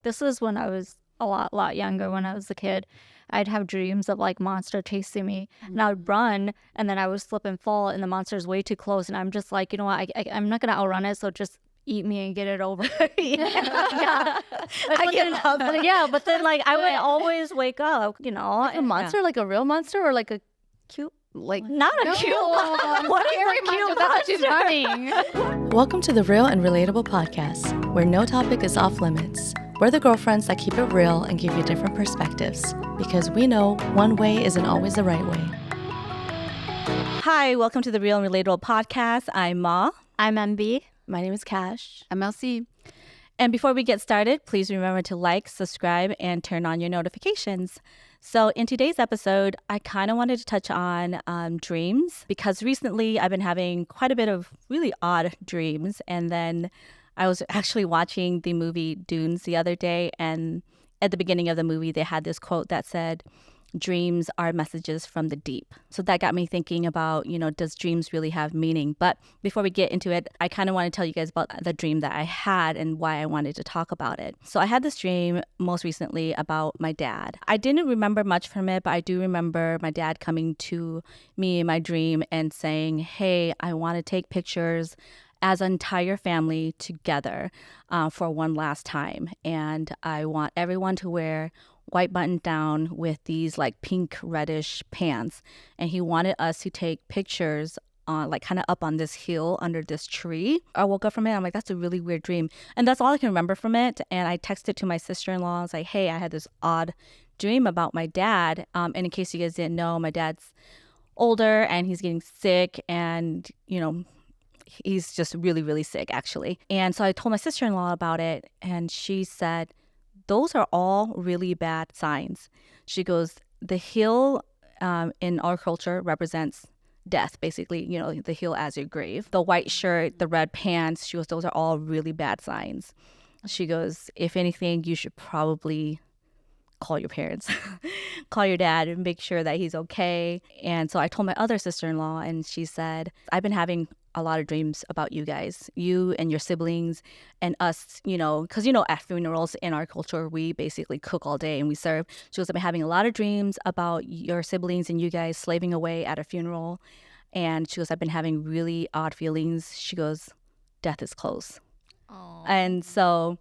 This is when I was a lot younger. When I was a kid, I'd have dreams of like monster chasing me, and I would run, and then I would slip and fall, and the monster's way too close, and I'm just like, you know what, I'm not gonna outrun it, so just eat me and get it over. Yeah. I get up. Yeah, but then like I would always wake up, Like a monster, like a real monster, or like a cute, like not a cute monster. What is a cute monster? Welcome to the Real and Relatable podcast, where no topic is off limits. We're the girlfriends that keep it real and give you different perspectives, because we know one way isn't always the right way. Hi, welcome to the Real and Relatable podcast. I'm Ma. I'm MB. My name is Cash. I'm LC. And before we get started, please remember to like, subscribe, and turn on your notifications. So in today's episode, I kind of wanted to touch on dreams, because recently I've been having quite a bit of really odd dreams. And then I was actually watching the movie Dunes the other day, and at the beginning of the movie, they had this quote that said, "Dreams are messages from the deep." So that got me thinking about, does dreams really have meaning? But before we get into it, I kind of want to tell you guys about the dream that I had and why I wanted to talk about it. So I had this dream most recently about my dad. I didn't remember much from it, but I do remember my dad coming to me in my dream and saying, "Hey, I want to take pictures as an entire family together for one last time. And I want everyone to wear white button down with these like pink reddish pants." And he wanted us to take pictures like kind of up on this hill under this tree. I woke up from it. I'm like, that's a really weird dream. And that's all I can remember from it. And I texted to my sister-in-law. I was like, "Hey, I had this odd dream about my dad. And in case you guys didn't know, my dad's older and he's getting sick, and, he's just really, really sick, actually." And so I told my sister-in-law about it, and she said, "Those are all really bad signs." She goes, "The hill in our culture represents death, basically, the hill as your grave. The white shirt, the red pants," she goes, "those are all really bad signs." She goes, "If anything, you should probably call your parents, call your dad and make sure that he's okay." And so I told my other sister-in-law, and she said, "I've been having a lot of dreams about you guys, you and your siblings and us, because, at funerals in our culture, we basically cook all day and we serve." She goes, "I've been having a lot of dreams about your siblings and you guys slaving away at a funeral." And she goes, "I've been having really odd feelings." She goes, "Death is close." Aww. And so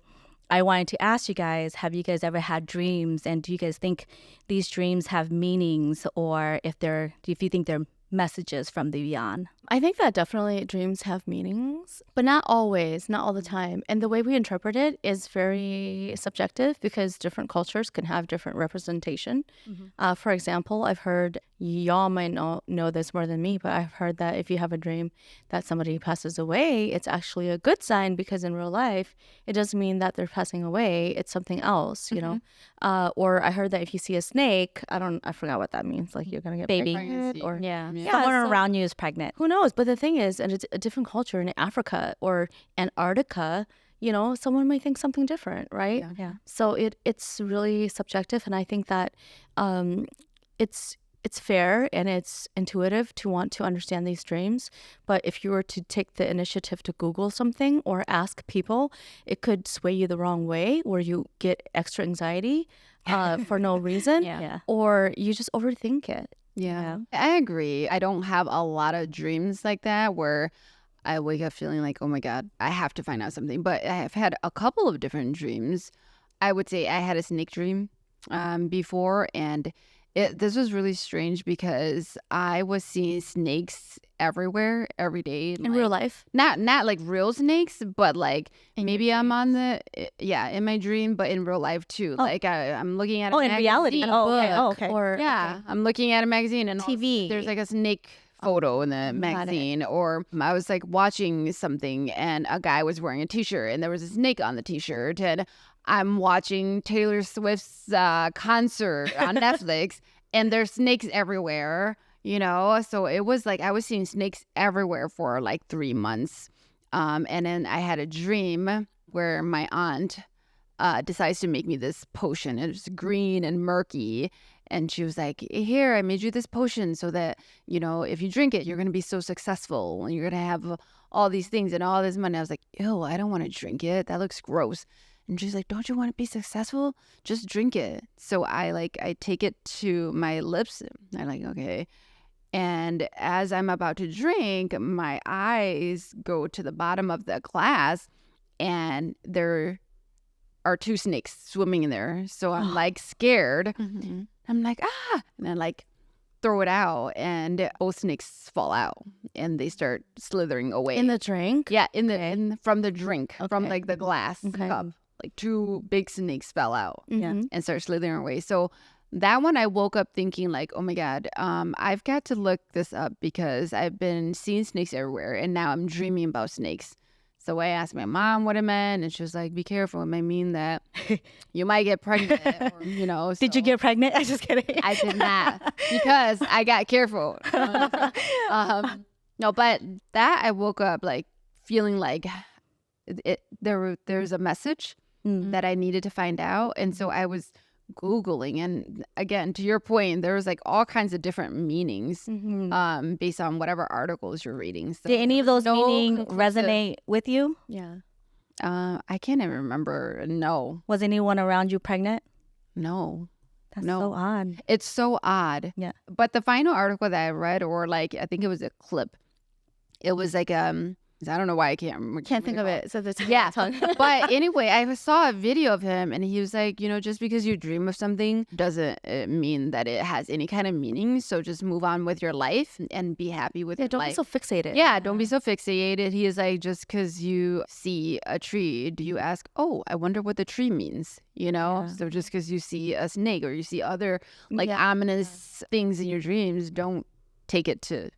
I wanted to ask you guys, have you guys ever had dreams, and do you guys think these dreams have meanings, or if you think they're messages from the beyond? I think that definitely dreams have meanings, but not always, not all the time. And the way we interpret it is very subjective, because different cultures can have different representation. Mm-hmm. For example, I've heard, y'all might know this more than me, but I've heard that if you have a dream that somebody passes away, it's actually a good sign, because in real life, it doesn't mean that they're passing away. It's something else, Or I heard that if you see a snake, I forgot what that means. Like you're going to get baby pregnant, or someone around you is pregnant. Who knows? But the thing is, and it's a different culture in Africa or Antarctica, someone might think something different, right? Yeah. So it's really subjective, and I think that it's fair and it's intuitive to want to understand these dreams. But if you were to take the initiative to Google something or ask people, it could sway you the wrong way, where you get extra anxiety for no reason, or you just overthink it. Yeah, I agree. I don't have a lot of dreams like that where I wake up feeling like, oh my God, I have to find out something. But I have had a couple of different dreams. I would say I had a snake dream before, and this was really strange because I was seeing snakes everywhere, every day. In real life? Not like real snakes, but like maybe I'm on in my dream, but in real life too. Oh. Like I'm looking at a magazine, in reality. Okay. Or I'm looking at a magazine and TV. There's like a snake photo in the magazine, or I was like watching something and a guy was wearing a t-shirt and there was a snake on the t-shirt, and I'm watching Taylor Swift's concert on Netflix and there's snakes everywhere, so it was like I was seeing snakes everywhere for like 3 months. And then I had a dream where my aunt decides to make me this potion. It was green and murky. And she was like, "Here, I made you this potion so that, if you drink it, you're going to be so successful and you're going to have all these things and all this money." I was like, "Ew, I don't want to drink it. That looks gross." And she's like, don't you want to be successful? Just drink it. So I take it to my lips. I'm like, okay. And as I'm about to drink, my eyes go to the bottom of the glass, and there are 2 snakes swimming in there. So I'm like scared. I'm like, and then like throw it out, and both snakes fall out, and they start slithering away. In the drink? Yeah, from the drink, from like the glass cup. Like 2 big snakes fell out and start slithering away. So that one I woke up thinking like, oh my God, I've got to look this up because I've been seeing snakes everywhere, and now I'm dreaming about snakes. So I asked my mom what it meant, and she was like, be careful. It might mean that you might get pregnant, or, you know. Did you get pregnant? I'm just kidding. I did not, because I got careful. No, but that I woke up like feeling like there's a message that I needed to find out. And so I was Googling, and again, to your point, there was like all kinds of different meanings based on whatever articles you're reading. So Did any of those meanings conclusive- resonate with you? Yeah. I can't even remember. No. Was anyone around you pregnant? No. That's No. so odd. It's so odd. Yeah. But the final article that I read, or like I think it was a clip, it was like I don't know why I can't Think of it. So the Yeah. tongue. But anyway, I saw a video of him, and he was like, you know, just because you dream of something doesn't mean that it has any kind of meaning. So just move on with your life and be happy with your Don't life. be so fixated. Yeah, don't be so fixated. He is like, just because you see a tree, do you ask, oh, I wonder what the tree means? You know? Yeah. So just because you see a snake or you see other like ominous things in your dreams, don't take it to,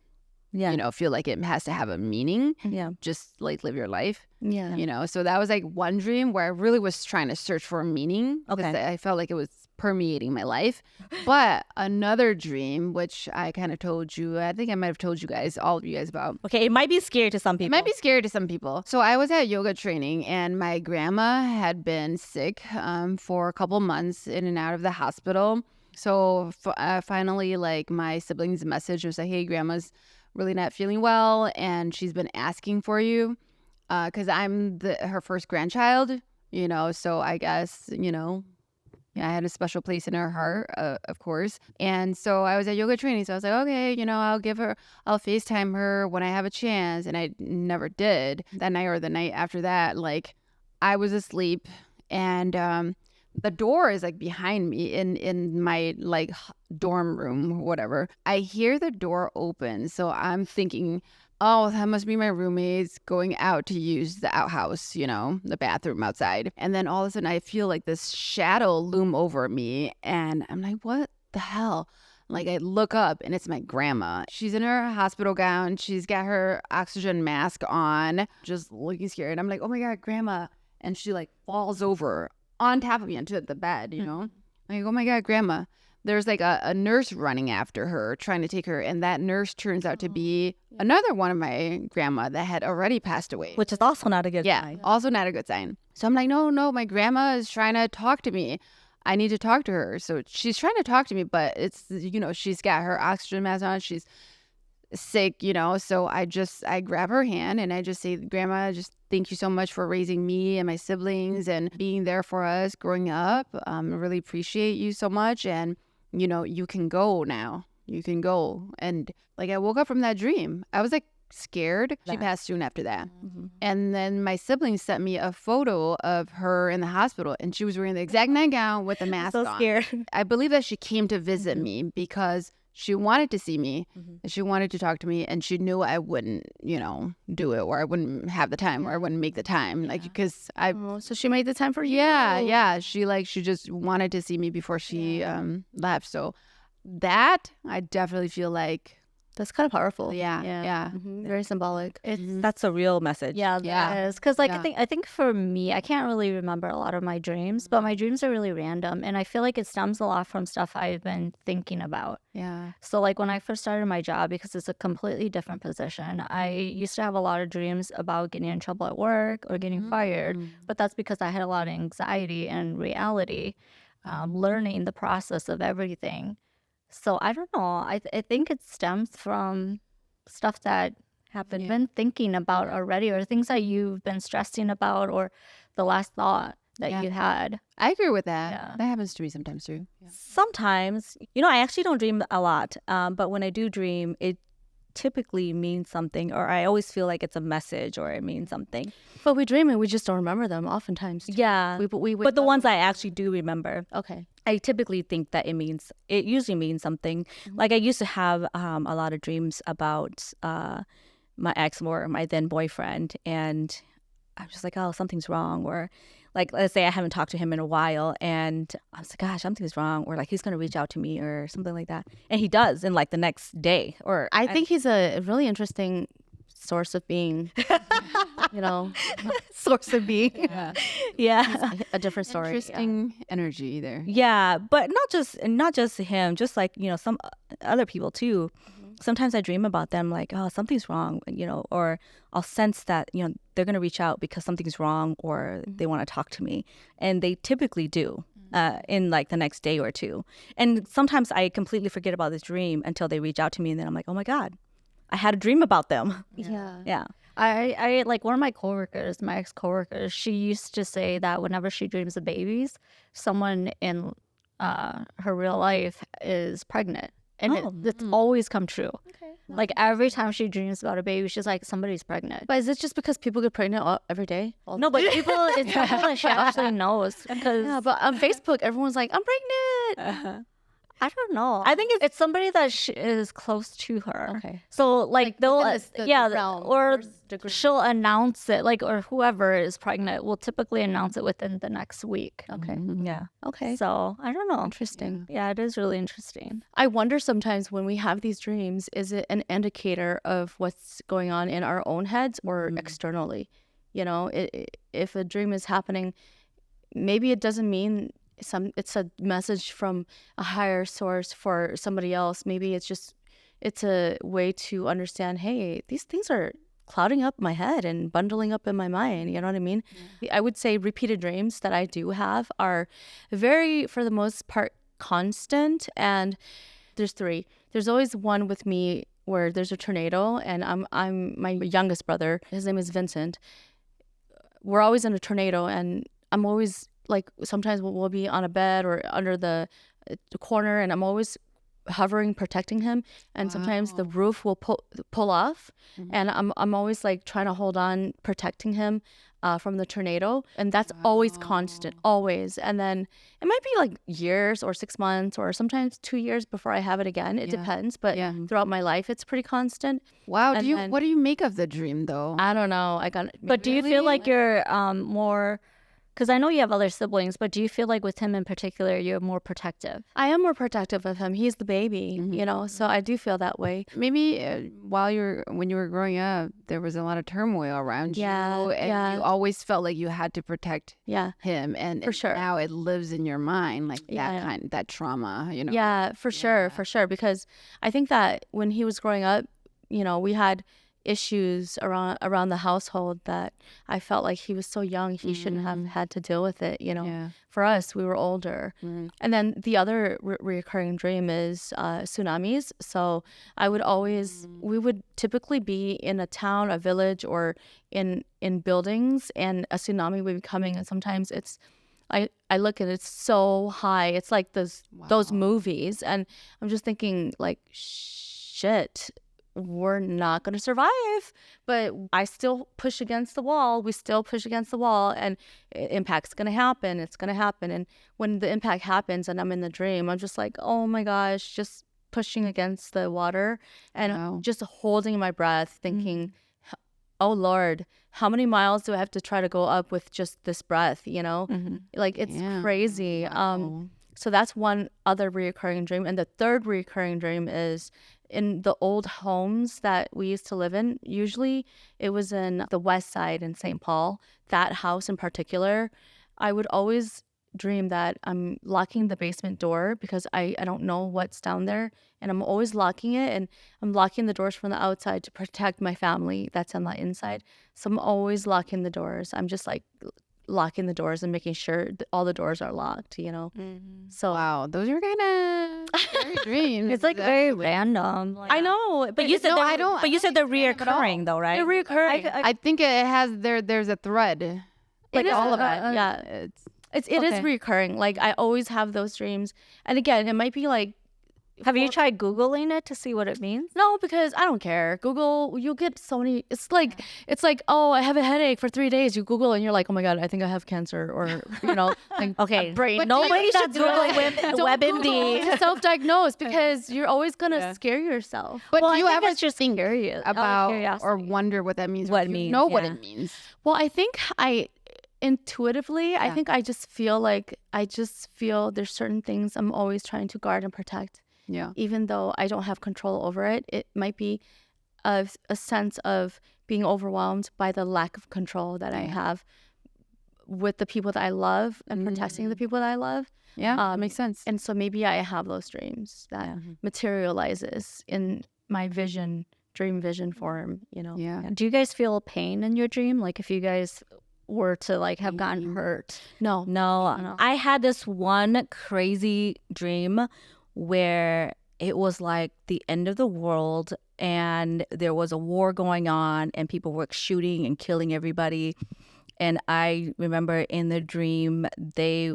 Yeah. you know, feel like it has to have a meaning. Yeah. Just like live your life. Yeah. You know, so that was like one dream where I really was trying to search for a meaning. Okay. Because I felt like it was permeating my life. But another dream, which I kind of told you, I think I might have told you guys, all of you guys about. Okay, it might be scary to some It people. might be scary to some people. So I was at yoga training, and my grandma had been sick for a couple months, in and out of the hospital. So finally, like, my siblings' message was like, hey, grandma's really not feeling well, and she's been asking for you, because I'm her first grandchild, you know, so I guess, you know, I had a special place in her heart, of course. And so I was at yoga training, so I was like, okay, you know, I'll FaceTime her when I have a chance, and I never did. That night or the night after that, like, I was asleep, and the door is like behind me in my like dorm room or whatever. I hear the door open, so I'm thinking, oh, that must be my roommates going out to use the outhouse, you know, the bathroom outside. And then all of a sudden I feel like this shadow loom over me, and I'm like, what the hell? Like, I look up, and it's my grandma. She's in her hospital gown. She's got her oxygen mask on, just looking scared. I'm like, oh my God, grandma. And she like falls over on top of me into the bed, you know? I'm like, oh my God, grandma. There's like a nurse running after her, trying to take her. And that nurse turns out to be another one of my grandma that had already passed away. Which is also not a good sign. Also not a good sign. So I'm like, no, my grandma is trying to talk to me. I need to talk to her. So she's trying to talk to me, but it's, you know, she's got her oxygen mask on. She's sick, you know, so I grab her hand, and I just say, grandma, just thank you so much for raising me and my siblings and being there for us growing up. I really appreciate you so much. And, you know, you can go now. You can go. And like, I woke up from that dream. I was like scared. She passed soon after that. And then my siblings sent me a photo of her in the hospital, and she was wearing the exact nightgown with the mask So on. scared. I believe that she came to visit me because she wanted to see me, and she wanted to talk to me, and she knew I wouldn't, you know, do it, or I wouldn't have the time, or I wouldn't make the time, like, because So she made the time for you. yeah, she just wanted to see me before she left. So that, I definitely feel like, That's kind of powerful. yeah. Very symbolic. That's a real message. Yeah, Yeah. that is. Because, like, Yeah. I think for me, I can't really remember a lot of my dreams, but my dreams are really random. And I feel like it stems a lot from stuff I've been thinking about. Yeah. So, like, when I first started my job, because it's a completely different position, I used to have a lot of dreams about getting in trouble at work or getting fired. But that's because I had a lot of anxiety and reality, learning the process of everything. So I don't know. I think it stems from stuff that have been thinking about already, or things that you've been stressing about, or the last thought that you had. I agree with that. Yeah. That happens to me sometimes too. Sometimes, I actually don't dream a lot, but when I do dream, it typically means something, or I always feel like it's a message or it means something. But we dream and we just don't remember them oftentimes. Yeah. But the ones I actually do remember, Okay. I typically think that it usually means something. Like I used to have a lot of dreams about my ex or my then boyfriend, and I'm just like, oh, something's wrong. Or like, let's say I haven't talked to him in a while and I was like, gosh, something's wrong. Or like, he's going to reach out to me or something like that. And he does in like the next day. Or I think he's a really interesting source of being, source of being. Yeah. a different story. Interesting energy there. Yeah. But not just him, just like, some other people too. Sometimes I dream about them like, oh, something's wrong, or I'll sense that, they're going to reach out because something's wrong or they want to talk to me. And they typically do in like the next day or two. And sometimes I completely forget about this dream until they reach out to me. And then I'm like, oh my God, I had a dream about them. Yeah. Yeah. I like one of my coworkers, my ex-coworkers, she used to say that whenever she dreams of babies, someone in her real life is pregnant. And it's always come true. Okay. Like every time she dreams about a baby, she's like, somebody's pregnant. But is it just because people get pregnant every day? No, but it's people that she actually knows. Because Yeah, but on Facebook, everyone's like, I'm pregnant. I don't know. I think it's somebody that is close to her. Okay. So like they'll within the realm, or first degree. she'll announce it, like, or whoever is pregnant will typically announce it within the next week. Okay. Yeah. Okay. So I don't know. Interesting. Yeah, it is really interesting. I wonder sometimes when we have these dreams, is it an indicator of what's going on in our own heads or externally? If a dream is happening, maybe it doesn't mean it's a message from a higher source for somebody else. Maybe it's a way to understand, hey, these things are clouding up my head and bundling up in my mind. You know what I mean? Yeah. I would say repeated dreams that I do have are very, for the most part, constant. And there's 3. There's always one with me where there's a tornado, and I'm my youngest brother. His name is Vincent. We're always in a tornado, and I'm always like, sometimes we'll be on a bed or under the corner, and I'm always hovering, protecting him. And sometimes the roof will pull off, and I'm always like trying to hold on, protecting him from the tornado. And that's always constant, always. And then it might be like years or 6 months or sometimes 2 years before I have it again. It depends, but throughout my life, it's pretty constant. Wow. And What do you make of the dream though? I don't know. But do you feel like you're more? Because I know you have other siblings, but do you feel like with him in particular, you're more protective? I am more protective of him. He's the baby, so I do feel that way. Maybe when you were growing up, there was a lot of turmoil around you, and you always felt like you had to protect him, and for sure. Now it lives in your mind, like that trauma, Yeah, for sure. Because I think that when he was growing up, we had issues around the household that I felt like he was so young, he shouldn't have had to deal with it. For us, we were older. And then the other reoccurring dream is tsunamis. So I would always, we would typically be in a town, a village, or in buildings, and a tsunami would be coming. And sometimes I look at it, it's so high. It's like those movies. And I'm just thinking like, shit, we're not going to survive. But I still push against the wall. We still push against the wall, and impact's going to happen. It's going to happen. And when the impact happens and I'm in the dream, I'm just like, oh my gosh, just pushing against the water and just holding my breath, thinking, oh Lord, how many miles do I have to try to go up with just this breath? Like it's crazy. So that's one other reoccurring dream. And the third reoccurring dream is in the old homes that we used to live in. Usually it was in the west side in St. Paul. That house in particular, I would always dream that I'm locking the basement door because I don't know what's down there. And I'm always locking it, and I'm locking the doors from the outside to protect my family that's on the inside. So I'm always locking the doors. I'm just like locking the doors and making sure that all the doors are locked, So wow, those are kind of scary dreams. It's like very random. Like, I know, but you said But you said they're reoccurring though, right? they're reoccurring. I think it has there's a thread Like all of it. Yeah. It's It is Okay. recurring. Like I always have those dreams. And again, it might be like Have you tried Googling it to see what it means? no, because I don't care. Google, you get so many. It's like, oh, I have a headache for 3 days. You Google and you're like, oh my god, I think I have cancer, or like Okay, brain. nobody should Google Don't WebMD. Google to self-diagnose because you're always gonna scare yourself. But Well, do you I think ever it's just curious about curiosity. or wonder what that means? What or do it you means, know what yeah. it means? Well, I think I intuitively, I think I just feel there's certain things I'm always trying to guard and protect. Yeah. Even though I don't have control over it, it might be a sense of being overwhelmed by the lack of control that I have with the people that I love and protecting the people that I love. Yeah, that makes sense. And so maybe I have those dreams that materializes in my dream vision form, Yeah. Do you guys feel pain in your dream? Like if you guys were to like have gotten hurt? No. No, I had this one crazy dream where it was like the end of the world and there was a war going on and people were shooting and killing everybody. And I remember in the dream, they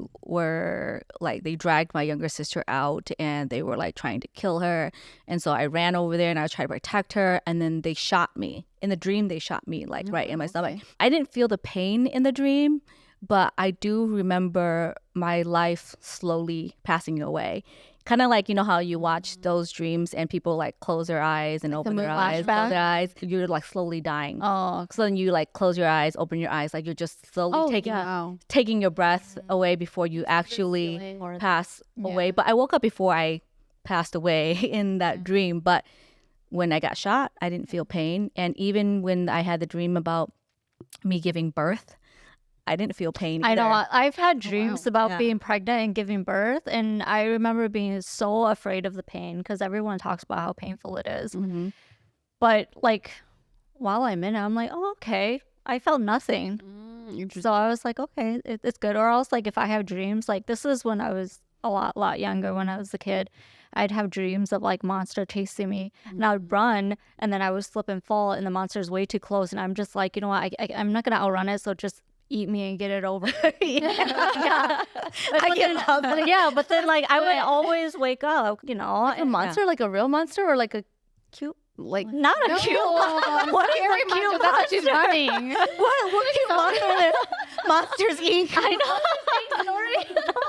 dragged my younger sister out and they were like trying to kill her. And so I ran over there and I tried to protect her. And then they shot me. In the dream, they shot me like right in my stomach. I didn't feel the pain in the dream, but I do remember my life slowly passing away. Kind of like, how you watch those dreams and people like close their eyes and open their eyes, close their eyes. You're like slowly dying. Oh, So then you like close your eyes, open your eyes, like you're just slowly Wow. taking your breath away before you actually pass away. But I woke up before I passed away in that dream. But when I got shot, I didn't feel pain. And even when I had the dream about me giving birth, I didn't feel pain I either. know. I've had dreams about Yeah. being pregnant and giving birth, and I remember being so afraid of the pain because everyone talks about how painful it is. Mm-hmm. But like, while I'm in it, I'm like, oh, okay. I felt nothing. So I was like, okay, it's good. Or else, like, if I have dreams, like this is when I was a lot younger. When I was a kid, I'd have dreams of like monster chasing me, and I would run, and then I would slip and fall, and the monster's way too close, and I'm just like, you know what, I'm not gonna outrun it, so just eat me and get it over. Yeah. But then like I would always wake up, A monster, like a real monster or like a cute, Like not a cute monster. What is a cute That's monster? just running. What cute monster? Monsters Inc. I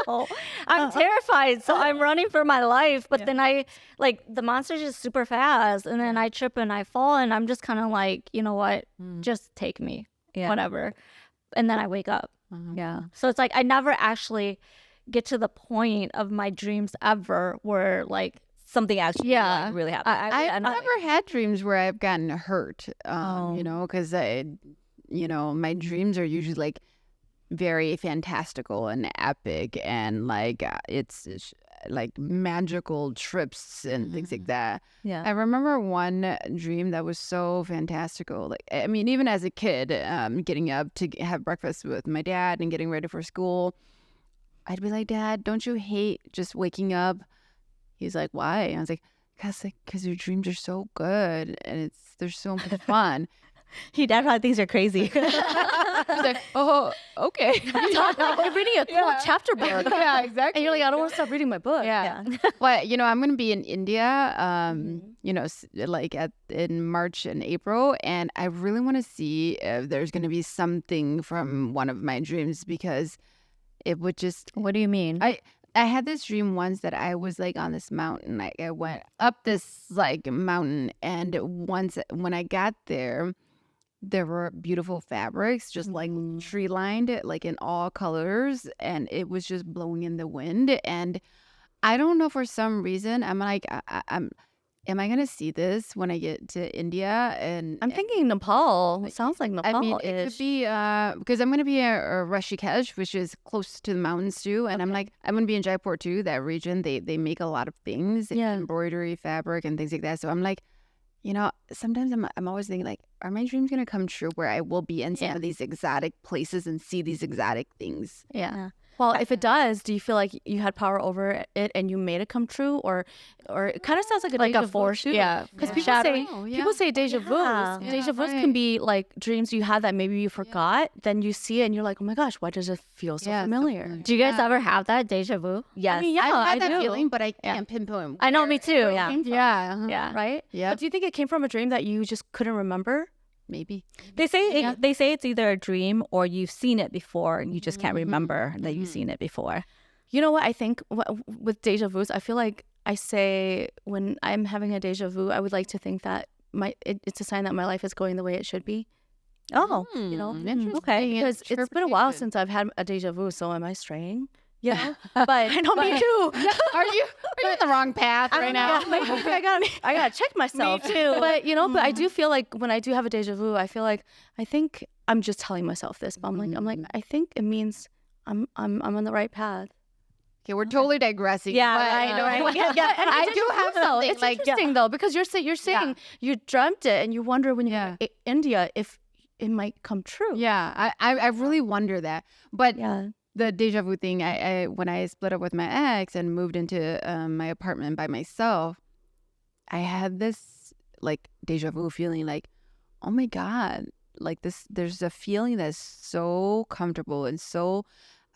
know. I'm terrified, so I'm running for my life. But then the monster's just super fast, and then I trip and I fall, and I'm just kind of like, you know what? Just take me, whatever. And then I wake up. Yeah. So it's like I never actually get to the point of my dreams ever where like Something actually like, really happened. I've never had dreams where I've gotten hurt, because my dreams are usually like very fantastical and epic and like it's like magical trips and things like that. Yeah. I remember one dream that was so fantastical. Like, I mean, even as a kid, getting up to have breakfast with my dad and getting ready for school, I'd be like, Dad, don't you hate just waking up? He's like, why? And I was like, because your dreams are so good and they're so much fun. Dad probably thinks you're crazy. He's like, oh, okay. we're reading a cool chapter book. Yeah, exactly. And you're like, I don't want to stop reading my book. Yeah. But, I'm going to be in India, like in March and April. And I really want to see if there's going to be something from one of my dreams because it would just... what do you mean? I had this dream once that I was like on this mountain. Like I went up this like mountain, and once when I got there were beautiful fabrics, just like tree lined, like in all colors, and it was just blowing in the wind. And I don't know, for some reason, I'm like, am I gonna see this when I get to India? And I'm thinking Nepal. It sounds like Nepal. I mean, it could be because I'm going to be at Rishikesh, which is close to the mountains too. And I'm like, I'm going to be in Jaipur too, that region. They make a lot of things, embroidery, fabric, and things like that. So I'm like, sometimes I'm always thinking like, are my dreams going to come true where I will be in some of these exotic places and see these exotic things? Yeah. Well, if it does, do you feel like you had power over it and you made it come true, or it kind of sounds like a Like deja a vu force, too? yeah. Because Shattering. people say deja vus. Yeah. Deja vus right. can be like dreams you had that maybe you forgot. Then you see it and you're like, oh my gosh, why does it feel so familiar? Do you guys ever have that deja vu? Yes. I mean, yeah, I've had I that do. feeling, but I can't pinpoint. I know, me too. Yeah. Yeah. Yeah. Right? Yep. But do you think it came from a dream that you just couldn't remember? Maybe. They say it's either a dream or you've seen it before and you just can't remember that you've seen it before. You know what I think with deja vus, I feel like I say when I'm having a deja vu, I would like to think that it's a sign that my life is going the way it should be. Oh, You know? Interesting. okay. Because it's been a while interpretation. since I've had a deja vu, so am I straying? You know? But I know, me too. Are you on the wrong path right now? I gotta check myself. Me too. But but I do feel like when I do have a deja vu, I think I'm just telling myself this. But I'm like, I think it means I'm on the right path. Okay, we're totally digressing. Yeah, but, right. I do have something. It's interesting though, because you're saying you dreamt it and you wonder when you're in India if it might come true. Yeah, I really wonder that. But Yeah. the deja vu thing, I when I split up with my ex and moved into my apartment by myself, I had this like deja vu feeling like, oh my God, like there's a feeling that's so comfortable and so,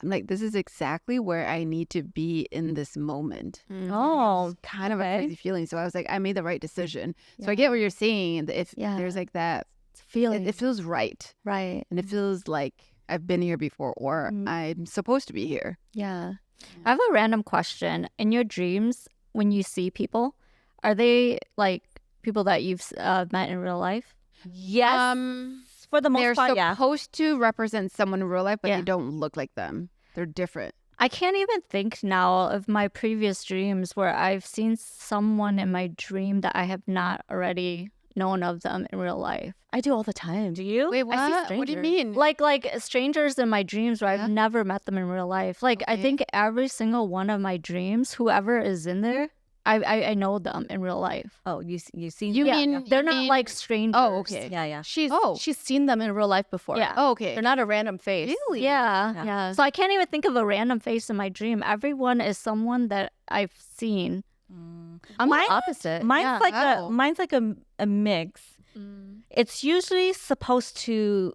I'm like, this is exactly where I need to be in this moment. Oh, Kind of a crazy feeling. So I was like, I made the right decision. So I get what you're saying. If there's like that Feeling. it feels right. Right. And it feels like I've been here before or I'm supposed to be here. Yeah. I have a random question. In your dreams, when you see people, are they like people that you've met in real life? yes. For the most They're part, yeah. supposed to represent someone in real life, but Yeah. they don't look like them. They're different. I can't even think now of my previous dreams where I've seen someone in my dream that I have not already known of them in real life. I do all the time. Do you? Wait, I see what? What do you strangers. mean? Like strangers in my dreams where I've never met them in real life. Like I Okay. think every single one of my dreams, whoever is in there, I know them in real life. Oh, you seen You yeah. mean They're not like strangers. Oh, okay. Yeah, yeah. She's seen them in real life before. Yeah. Oh, okay. They're not a random face. Really? Yeah. Yeah. So I can't even think of a random face in my dream. Everyone is someone that I've seen. I'm Mine- the opposite. Mine's Yeah. mine's like a mix. It's usually supposed to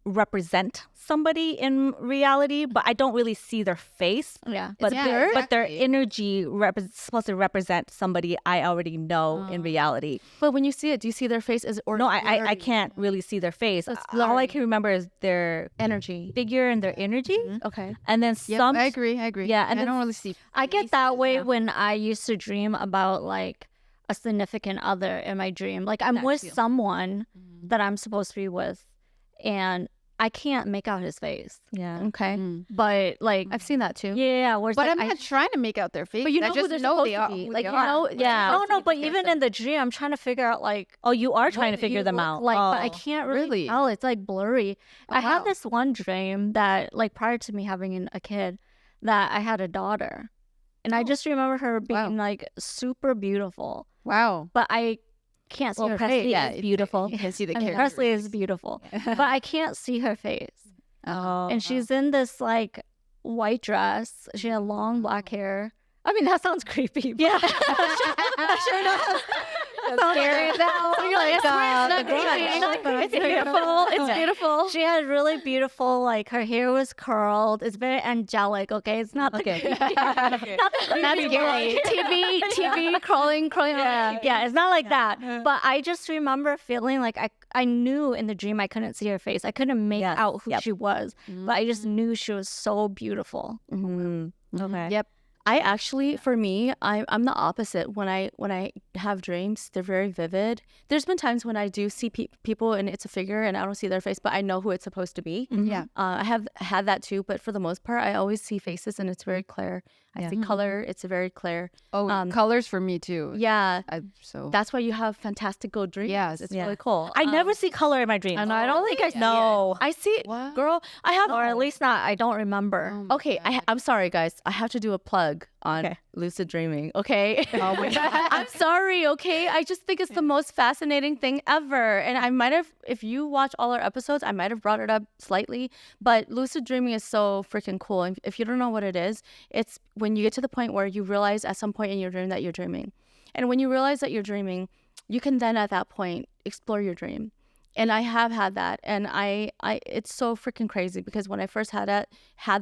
represent somebody in reality, but I don't really see their face. Yeah. But Yeah, their exactly. energy supposed to represent somebody I already know in reality. But when you see it, do you see their face? Or No, I blurry? can't really see their face. it's All I blurry. can remember is their Energy. figure and their energy, Okay. and then Yep, some. I agree. Yeah, and I then don't really see. I get that way yeah. when I used to dream about like a significant other in my dream. Like I'm with someone that I'm supposed to be with, and I can't make out his face. Yeah. Okay. But like, I've seen that too. yeah, whereas But like, I'm not trying to make out their face. But you know I who just they're know supposed they to are. be. who Like, they you are. know, Yeah. no, but even in the dream, I'm trying to figure out like, Oh, you are trying to what figure you them look out. Like, but I Oh. can't really, Really? tell. It's like blurry. Oh, I had wow. this one dream that like prior to me having a kid, that I had a daughter, and I just remember her being like super beautiful, Wow. but I can't see Well, her Presley face. Yeah, is beautiful. You can see the I mean, character. Presley is beautiful, but I can't see her face. Oh, And she's in this like white dress. She had long black hair. I mean, that sounds creepy. Yeah. Scary as hell. You're like, it's beautiful. It's beautiful. She had really beautiful, like her hair was curled. It's very angelic. Okay, it's not Okay. not the scary. TV crawling yeah, yeah, it's not like that. But I just remember feeling like I knew in the dream I couldn't see her face. I couldn't make Yes, out who yep. she was, but I just knew she was so beautiful. Okay. Yep. I actually, for me, I'm the opposite. When I have dreams, they're very vivid. There's been times when I do see people and it's a figure and I don't see their face, but I know who it's supposed to be. Yeah. I have had that too, but for the most part, I always see faces and it's very clear. I see color; it's very clear. Oh, colors for me too. Yeah, So that's why you have fantastical dreams. Yes. It's Yeah. really cool. I never see color in my dreams. And I don't think I see No. I see, What? girl. I have, or at least not. I don't remember. okay. I'm sorry, guys. I have to do a plug. plug on Okay. lucid dreaming. Okay. Oh my God. I'm sorry. Okay. I just think it's the most fascinating thing ever. And I might have, if you watch all our episodes, I might have brought it up slightly, but lucid dreaming is so freaking cool. And if you don't know what it is, it's when you get to the point where you realize at some point in your dream that you're dreaming. And when you realize that you're dreaming, you can then at that point explore your dream. And I have had that, and I it's so freaking crazy because when I first had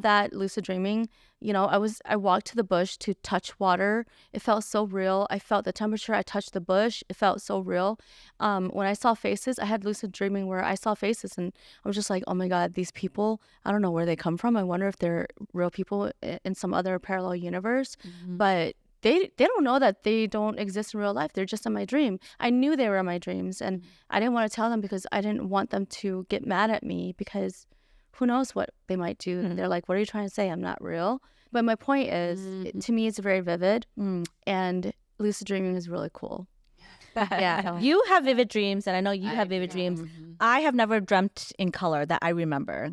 that lucid dreaming, you know, I walked to the bush to touch water. It felt so real. I felt the temperature. I touched the bush. It felt so real. When I saw faces, I had lucid dreaming where I saw faces, and I was just like, oh my God, these people, I don't know where they come from. I wonder if they're real people in some other parallel universe, but they don't know that they don't exist in real life. They're just in my dream. I knew they were in my dreams, and I didn't want to tell them because I didn't want them to get mad at me because who knows what they might do. They're like, what are you trying to say? I'm not real. But my point is, to me, it's very vivid, and lucid dreaming is really cool. Yeah. You have vivid dreams, and I know you have vivid dreams. I have never dreamt in color that I remember.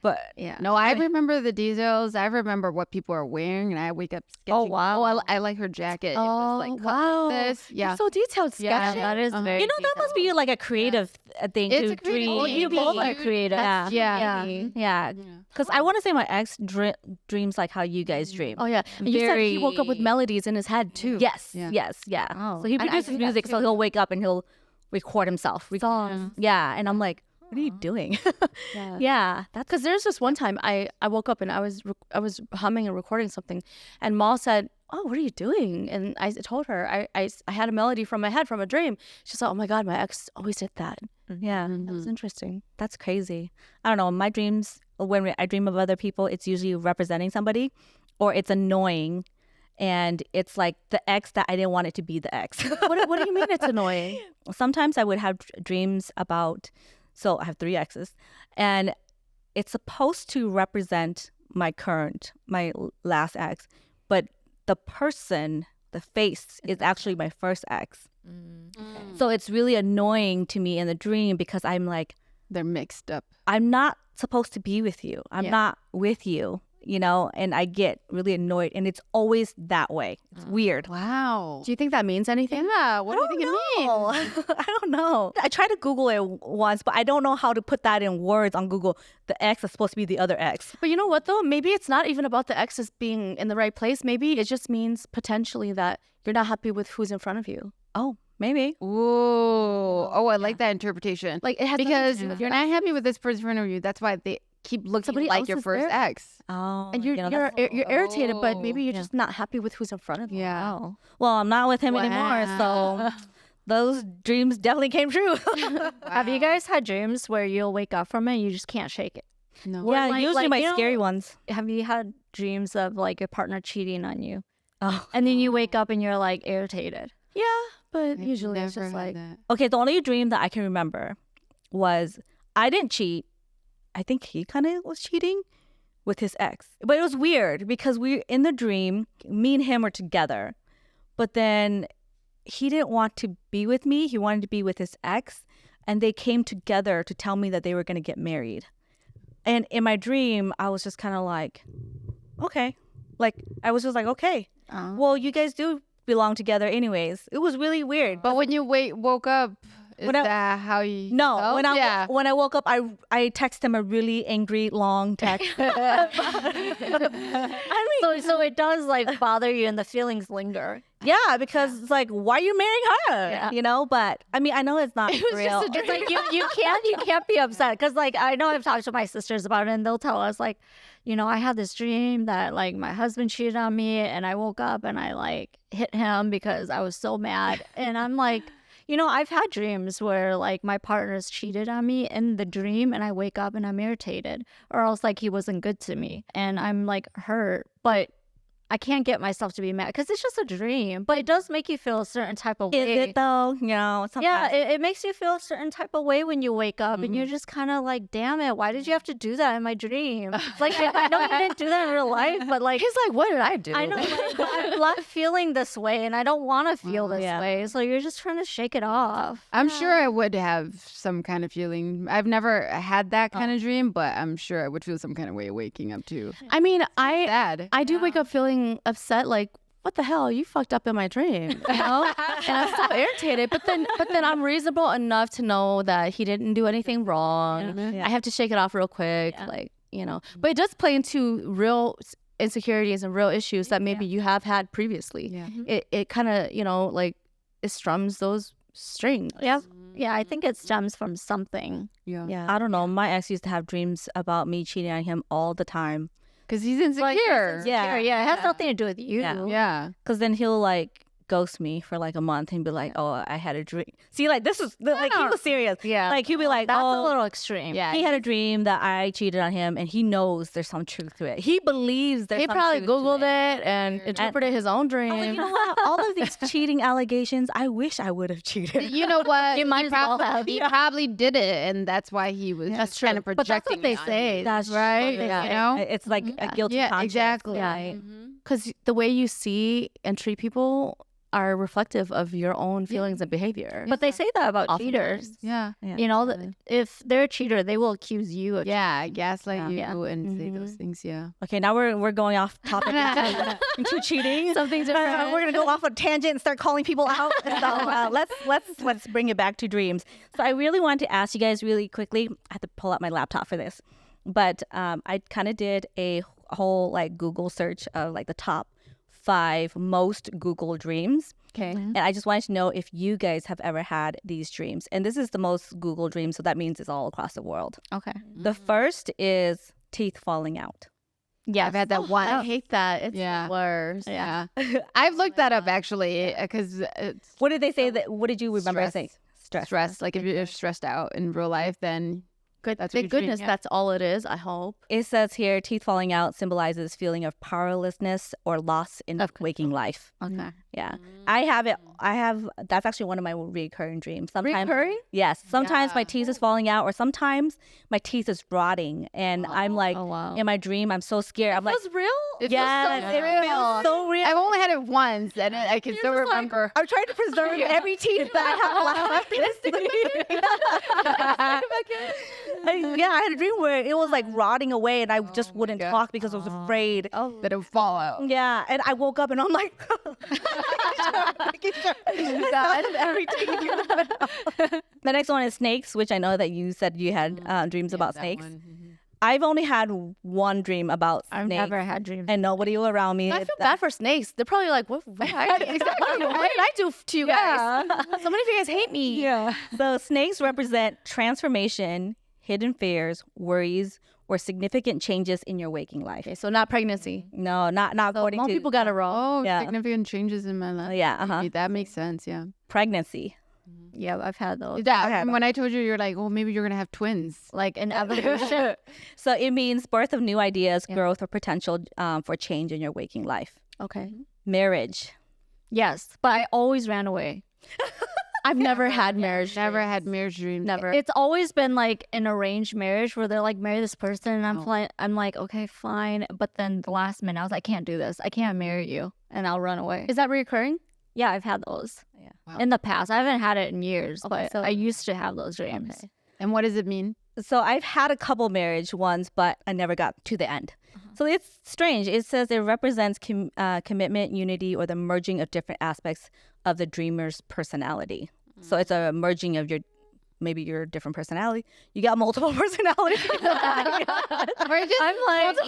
But Yeah. No, I remember the details. I remember what people are wearing, and I wake up sketching. Oh, wow. I like her jacket. It Oh, was like cut wow. like this. Yeah. You're so detailed, Yeah, sketching. That is very you know, that must be like a creative thing It's to a creative dream. thing. You both are You- creative. Yeah. Yeah. Yeah. Because I want to say my ex dreams like how you guys dream. Oh yeah, and you said he woke up with Very- melodies in his head too. Yes. Yeah. Yes. Yeah. Oh. So he And I produces do that music, so too. he'll wake up and he'll record himself. Songs. Yeah. And I'm like, what are you doing? Yeah. Yeah. That's Because there's this one time I woke up and I was humming and recording something, and Mal said, "Oh, what are you doing?" And I told her I had a melody from my head from a dream. She said, "Oh my God, my ex always did that." yeah. That was interesting. That's crazy. I don't know. My dreams, when I dream of other people, it's usually representing somebody, or it's annoying, and it's like the ex that I didn't want it to be the ex. What do you mean it's annoying? Sometimes I would have dreams about. So I have 3 exes, and it's supposed to represent my last ex, but the person, the face, is actually my first ex. So it's really annoying to me in the dream because I'm like, They're mixed up. I'm not supposed to be with you. I'm Yeah. not with you, you know, and I get really annoyed, and it's always that way. It's weird. Wow. Do you think that means anything? Yeah. What do you think it means? I don't know. I tried to Google it once, but I don't know how to put that in words on Google. The ex is supposed to be the other ex. But you know what though? Maybe it's not even about the exes being in the right place. Maybe it just means potentially that you're not happy with who's in front of you. Oh, maybe. Ooh. Oh, I like that interpretation. Like it has nothing Because to do with you're not happy with this person in front of you. That's why they keep looking Somebody like else your is first there. ex. Oh, and you're you know, that's- you're irritated, but maybe you're Yeah. just not happy with who's in front of you. Yeah. Wow. well, I'm not with him anymore, so those dreams definitely came true. Have you guys had dreams where you'll wake up from it and you just can't shake it? No. yeah, like- usually like, my you know- scary ones. Have you had dreams of like your partner cheating on you? Oh. And then you wake up and you're like irritated. Yeah, but I've usually it's never just had like that. Okay, the only dream that I can remember was I didn't cheat. I think he kind of was cheating with his ex. But it was weird because we in the dream, me and him were together. But then he didn't want to be with me. He wanted to be with his ex, and they came together to tell me that they were going to get married. And in my dream, I was just kind of like, okay. Like I was just like, okay. Well, you guys do belong together anyways. It was really weird. But when you woke up, is When I- that how you No, felt? Yeah. when I woke up, I texted him a really angry long text. I mean, So it does like bother you and the feelings linger. yeah, because it's like, why are you marrying her? Yeah. You know, but I mean, I know it's not real. It's like you can't be upset because like I know I've talked to my sisters about it and they'll tell us like, you know, I had this dream that like my husband cheated on me and I woke up and I like hit him because I was so mad and I'm like, you know, I've had dreams where like my partner's cheated on me in the dream and I wake up and I'm irritated or else like he wasn't good to me and I'm like hurt, but I can't get myself to be mad because it's just a dream, but it does make you feel a certain type of way. Is it though? Yeah, Sometimes. it makes you feel a certain type of way when you wake up and you're just kind of like, damn it, why did you have to do that in my dream? It's like, I know you didn't do that in real life, but like, He's like, what did I do? I know, like, I'm not feeling this way and I don't want to feel this way. So you're just trying to shake it off. I'm sure I would have some kind of feeling. I've never had that kind of dream, but I'm sure I would feel some kind of way waking up too. I mean, Sad. I do wake up feeling upset, like, what the hell? You fucked up in my dream, you know? And I'm so irritated. But then I'm reasonable enough to know that he didn't do anything wrong. I have to shake it off real quick, like, you know. But it does play into real insecurities and real issues that maybe you have had previously. Yeah. It kind of, you know, like, it strums those strings. Yeah, I think it stems from something. Yeah. I don't know. My ex used to have dreams about me cheating on him all the time. Because he's insecure. Yeah, it has nothing to do with you. Yeah. Because then he'll like ghost me for like a month and be like, oh, I had a dream. See, like this is like he was serious. Yeah. Like he'll be like, That's oh, a little extreme. Yeah. he had a dream that I cheated on him and he knows there's some truth to it. He believes there's He some probably truth to Googled it. it and interpreted his own dream. I was like, you know what? All of these cheating allegations, I wish I would have cheated. You know what? You might as well have. He probably did it, and that's why he was That's kind of true. But that's projecting what they it on say. you. That's right. what they Yeah. say. You know? It's like a guilty Yeah, conscience. exactly. Right. Because the way you see and treat people are reflective of your own feelings and behavior. But they say that about Oftentimes. cheaters. Yeah. You know, if they're a cheater, they will accuse you of Yeah, gaslight you Yeah. and say those things. Yeah. Okay, now we're going off topic into cheating. Something different. We're gonna go off a tangent and start calling people out. So let's bring it back to dreams. So I really wanted to ask you guys really quickly. I had to pull out my laptop for this, but I kind of did a whole like Google search of like the top 5 most Google dreams. Okay. And I just wanted to know if you guys have ever had these dreams. And this is the most Google dream, so that means it's all across the world. Okay. The first is teeth falling out. Yeah. I've had that one. I hate that. It's Yeah. the worst. Yeah. I've looked that up actually because it's What did they say that? What did you remember saying? stress. Like if you're stressed out in real life, then Good. That's what Thank you're dreaming, goodness yeah. that's all it is, I hope. It says here, teeth falling out symbolizes feeling of powerlessness or loss in waking life. Okay. Yeah. I have it. That's actually one of my recurring dreams. Sometimes, Recurring? Yes. Sometimes my Yeah. teeth is falling out or sometimes my teeth is rotting. And I'm like, Oh, wow. in my dream, I'm so scared. I'm like, That's real? it feels yes, so it real. feels so real. I've only had it once, and I can still remember. I'm trying to preserve every teeth that I have left. Yeah, I had a dream where it was like rotting away and I just wouldn't God. talk because I was afraid. That it would fall out. Yeah, and I woke up and I'm like, making sure every teeth. The next one is snakes, which I know that you said you had dreams about That snakes. one. I've only had one dream about I've snakes. never had dreams. And nobody around me. I feel bad for snakes. They're probably like, what did I do to you guys? So many of you guys hate me. Yeah. So snakes represent transformation, hidden fears, worries, or significant changes in your waking life. Okay, so not pregnancy. No, not So according more to people got it wrong. Oh, Yeah. significant changes in my life. Yeah, uh-huh. Maybe that makes sense. Yeah. pregnancy. Yeah, I've had those. That when I told you, you're like, oh, maybe you're gonna have twins. Like an evolution. So it means birth of new ideas, growth, or potential for change in your waking life. Okay. Marriage. Yes, but I always ran away. I've never had marriage. Never had marriage dreams. Never. It's always been like an arranged marriage where they're like, marry this person, and I'm like, okay, fine. But then the last minute, I was like, I can't do this. I can't marry you, and I'll run away. Is that reoccurring? Yeah, I've had those. Yeah. Wow. In the past. I haven't had it in years, Okay, but so- I used to have those dreams. Okay. And what does it mean? So I've had a couple marriage ones, but I never got to the end. So it's strange. It says it represents commitment, unity, or the merging of different aspects of the dreamer's personality. So it's a merging of maybe your different personality. You got multiple personalities. I'm like,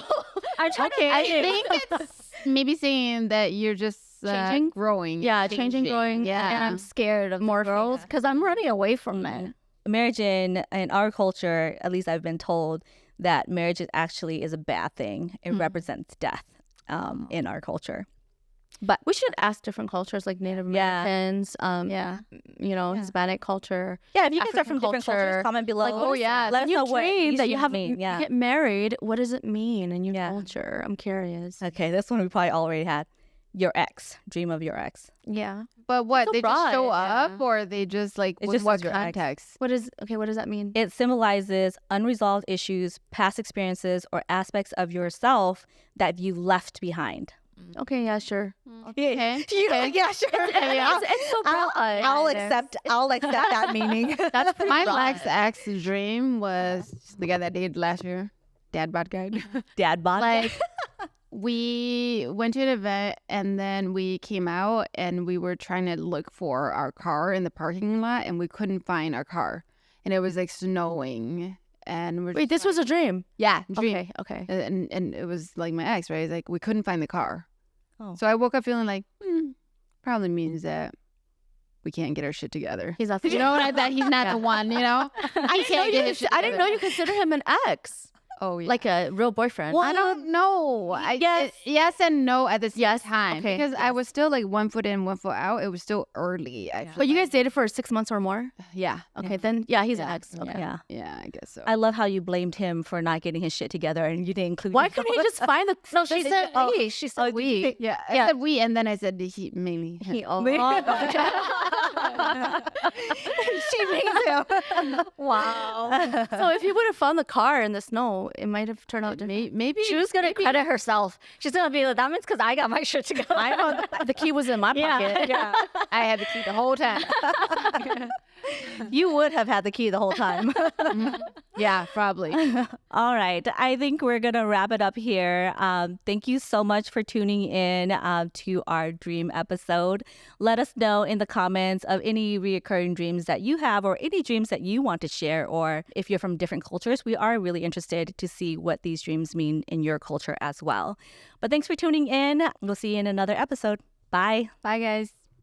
I'm trying to. I think it's maybe saying that you're just Changing? growing. Yeah, changing, growing. Yeah. and I'm scared of more girls because I'm running away from men. Marriage in our culture, at least I've been told that marriage is a bad thing. It represents death in our culture. But we should ask different cultures like Native Yeah. Americans, Yeah. Hispanic culture. Yeah, if you guys are African from different cultures, culture. comment below. Like, oh yeah, let us when you know what dream these that you dreams have mean. you Yeah. get married. What does it mean in your Yeah. culture? I'm curious. Okay, this one we probably already had. Your ex. Dream of your ex. Yeah. But what, So they just show broad, up or they just like, It with just what says your ex. context? What does that mean? It symbolizes unresolved issues, past experiences, or aspects of yourself that you left behind. Okay, yeah, sure. Okay. Yeah, sure. It's so broad. I'll accept that meaning. That's pretty My broad. ex dream was the guy that dated last year, dad bod guy. Dad bod. Like, we went to an event and then we came out and we were trying to look for our car in the parking lot and we couldn't find our car. And it was like snowing. And we're Wait, this was a dream. yeah, dream. Okay. And it was like my ex, right? It's like we couldn't find the car. Oh. So I woke up feeling like, probably means that we can't get our shit together. He's not. You know, that he's not the one, you know? I can't get his shit I didn't know together. you consider him an ex, Oh, yeah. like a real boyfriend. I don't know. Yes and no at the same time. okay, Because I was still like 1 foot in, 1 foot out. It was still early. I feel But you like. guys dated for 6 months or more. Yeah. Okay, then yeah, he's an Yeah, ex. Okay. Yeah. Yeah, I guess so. I love how you blamed him for not getting his shit together and you didn't include Why yourself. couldn't he just find the? No, she said we. She said we. yeah, I said we, and then I said he mainly. He oh. She means him. Wow. So if he would have found the car in the snow, it might have turned out different. Maybe She was gonna credit herself. She's gonna be like, that means because I got my shit together. I know the key was in my pocket. Yeah. I had the key the whole time. You would have had the key the whole time. Yeah, probably. All right. I think we're going to wrap it up here. Thank you so much for tuning in to our dream episode. Let us know in the comments of any reoccurring dreams that you have or any dreams that you want to share. Or if you're from different cultures, we are really interested to see what these dreams mean in your culture as well. But thanks for tuning in. We'll see you in another episode. Bye. Bye, guys.